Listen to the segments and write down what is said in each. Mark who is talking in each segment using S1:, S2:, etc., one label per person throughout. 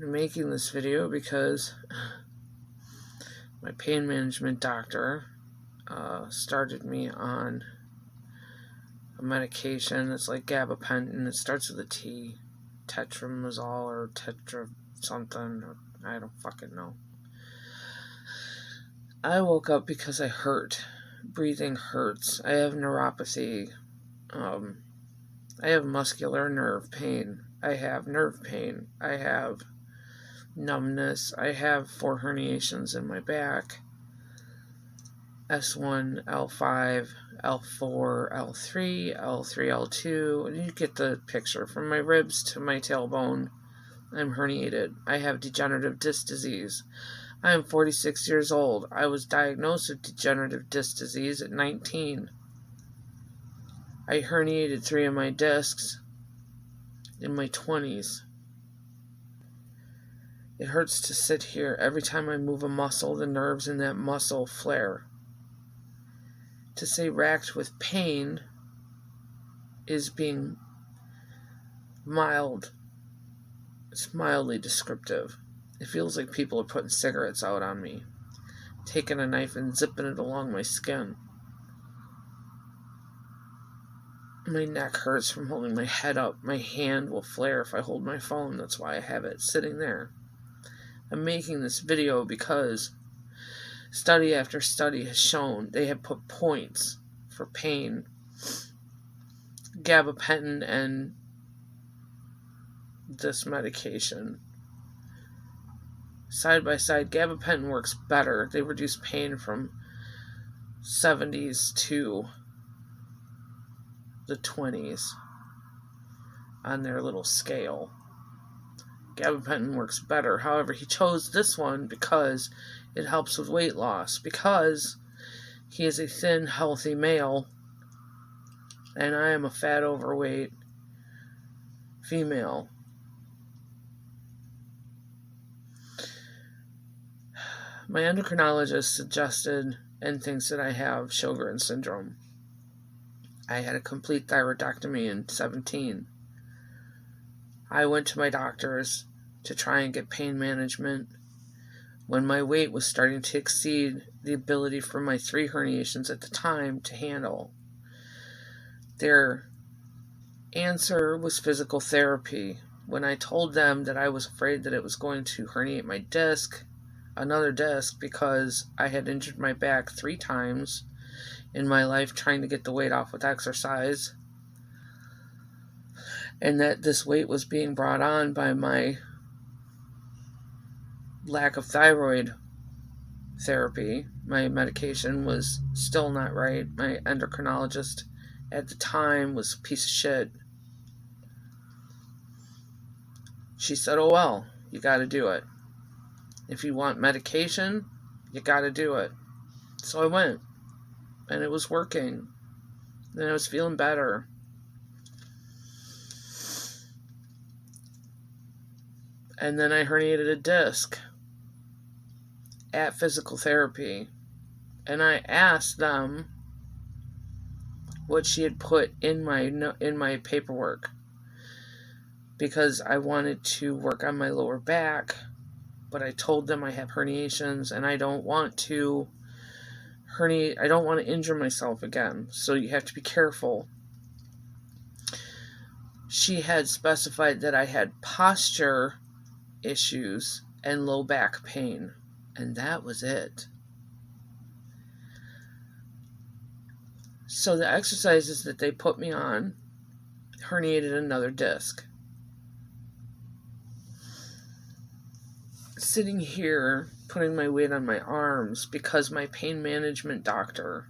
S1: I'm making this video because my pain management doctor started me on a medication that's like gabapentin. It starts with a T. Tetramazole or tetra something. I don't fucking know. I woke up because I hurt. Breathing hurts. I have neuropathy. I have muscular nerve pain. I have nerve pain. I have numbness. I have 4 herniations in my back. S1, L5, L4, L3, L3, L2. And you get the picture. From my ribs to my tailbone, I'm herniated. I have degenerative disc disease. I am 46 years old. I was diagnosed with degenerative disc disease at 19. I herniated 3 of my discs in my 20s. It hurts to sit here. Every time I move a muscle, the nerves in that muscle flare. To say racked with pain is being mild. It's mildly descriptive. It feels like people are putting cigarettes out on me, taking a knife and zipping it along my skin. My neck hurts from holding my head up. My hand will flare if I hold my phone. That's why I have it sitting there. I'm making this video because study after study has shown they have put points for pain. Gabapentin and this medication. Side by side, gabapentin works better. They reduce pain from 70s to the 20s on their little scale. Gabapentin works better. However, he chose this one because it helps with weight loss. Because he is a thin, healthy male, and I am a fat, overweight female. My endocrinologist suggested and thinks that I have Sjogren's syndrome. I had a complete thyroidectomy in 17. I went to my doctors to try and get pain management when my weight was starting to exceed the ability for my 3 herniations at the time to handle. Their answer was physical therapy. When I told them that I was afraid that it was going to herniate my disc, another disc, because I had injured my back 3 times in my life trying to get the weight off with exercise, and that this weight was being brought on by my lack of thyroid therapy. My medication was still not right. My endocrinologist at the time was a piece of shit. She said, oh well, you gotta do it. If you want medication, you gotta do it. So I went, and it was working, and I was feeling better. And then I herniated a disc at physical therapy, and I asked them what she had put in my paperwork, because I wanted to work on my lower back, but I told them I have herniations and I don't want to herniate. I don't want to injure myself again, so you have to be careful. She had specified that I had posture issues and low back pain, and that was it. So the exercises that they put me on herniated another disc. Sitting here putting my weight on my arms because my pain management doctor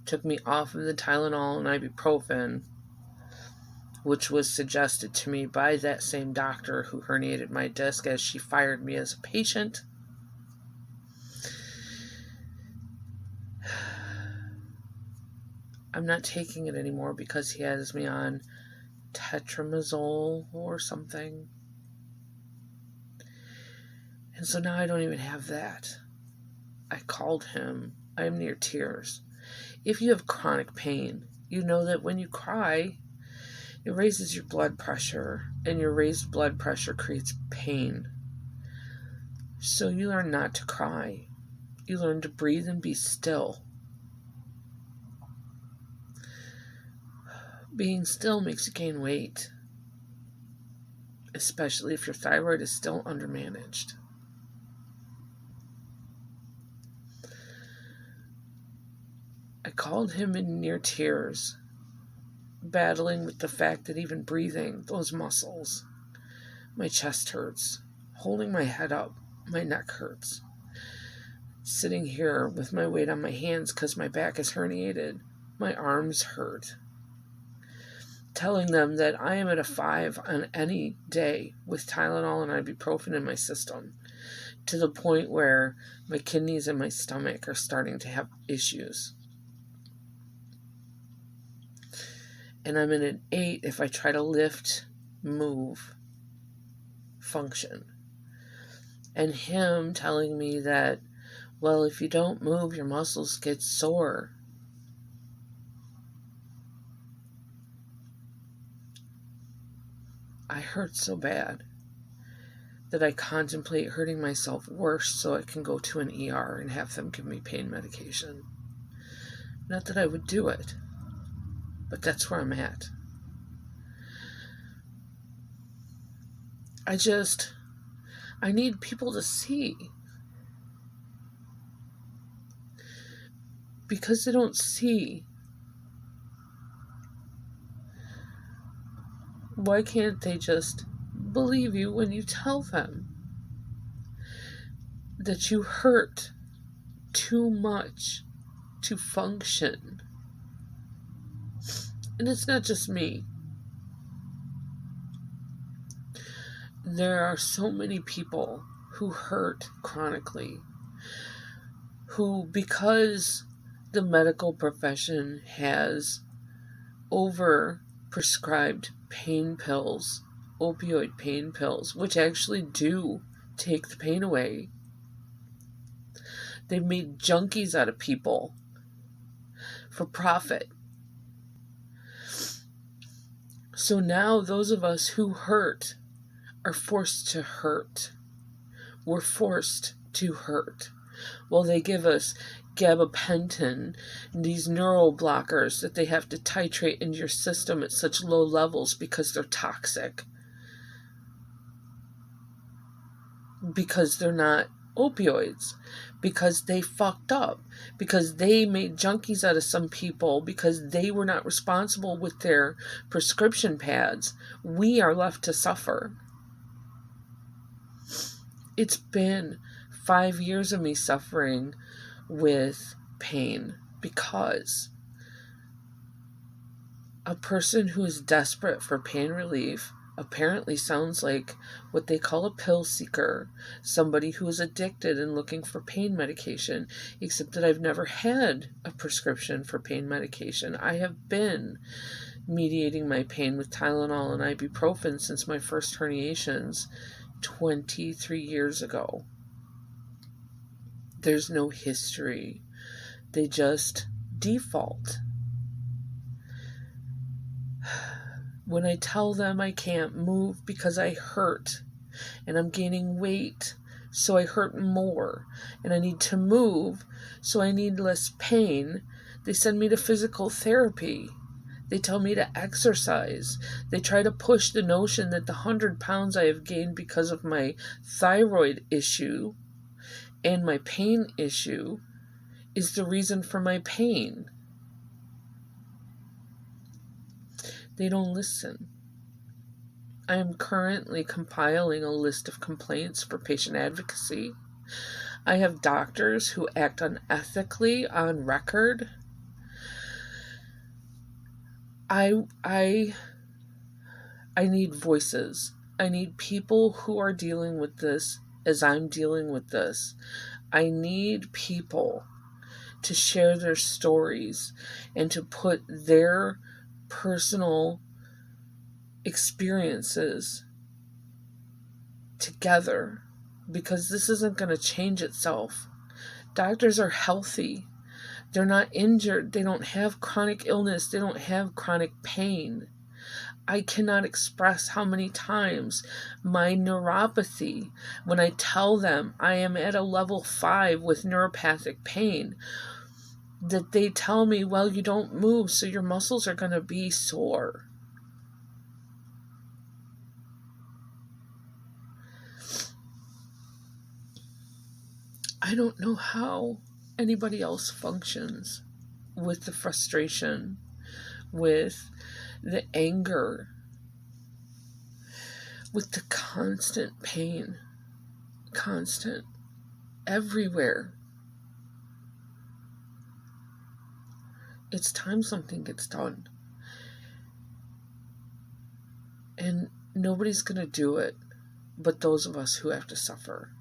S1: took me off of the Tylenol and ibuprofen, which was suggested to me by that same doctor who herniated my disc as she fired me as a patient. I'm not taking it anymore because he has me on tetramazole or something. And so now I don't even have that. I called him. I am near tears. If you have chronic pain, you know that when you cry, it raises your blood pressure, and your raised blood pressure creates pain. So you learn not to cry. You learn to breathe and be still. Being still makes you gain weight, especially if your thyroid is still undermanaged. I called him in near tears, battling with the fact that even breathing, those muscles, my chest hurts. Holding my head up, my neck hurts. Sitting here with my weight on my hands because my back is herniated, my arms hurt. Telling them that I am at a 5 on any day with Tylenol and ibuprofen in my system, to the point where my kidneys and my stomach are starting to have issues. And I'm in an 8 if I try to lift, move, function. And him telling me that, well, if you don't move, your muscles get sore. I hurt so bad that I contemplate hurting myself worse so I can go to an ER and have them give me pain medication. Not that I would do it, but that's where I'm at. I need people to see. Because they don't see, why can't they just believe you when you tell them that you hurt too much to function? And it's not just me. There are so many people who hurt chronically, who, because the medical profession has over-prescribed pain pills, opioid pain pills, which actually do take the pain away. They've made junkies out of people for profit. So now those of us who hurt are forced to hurt. We're forced to hurt. Well, they give us gabapentin, these neural blockers that they have to titrate into your system at such low levels because they're toxic. Because they're not opioids. Because they fucked up. Because they made junkies out of some people. Because they were not responsible with their prescription pads. We are left to suffer. It's been 5 years of me suffering with pain because a person who is desperate for pain relief apparently sounds like what they call a pill seeker, somebody who is addicted and looking for pain medication, except that I've never had a prescription for pain medication. I have been mediating my pain with Tylenol and ibuprofen since my first herniations 23 years ago. There's no history. They just default. When I tell them I can't move because I hurt and I'm gaining weight, so I hurt more, and I need to move, so I need less pain, they send me to physical therapy. They tell me to exercise. They try to push the notion that the 100 pounds I have gained because of my thyroid issue and my pain issue is the reason for my pain. They don't listen. I am currently compiling a list of complaints for patient advocacy. I have doctors who act unethically on record. I need voices. I need people who are dealing with this as I'm dealing with this. I need people to share their stories and to put their personal experiences together, because this isn't going to change itself. Doctors are healthy. They're not injured. They don't have chronic illness. They don't have chronic pain. I cannot express how many times my neuropathy, when I tell them I am at a level 5 with neuropathic pain, that they tell me, well, you don't move, so your muscles are going to be sore. I don't know how anybody else functions with the frustration, with the anger, with the constant pain, constant, everywhere. It's time something gets done. And nobody's going to do it but those of us who have to suffer.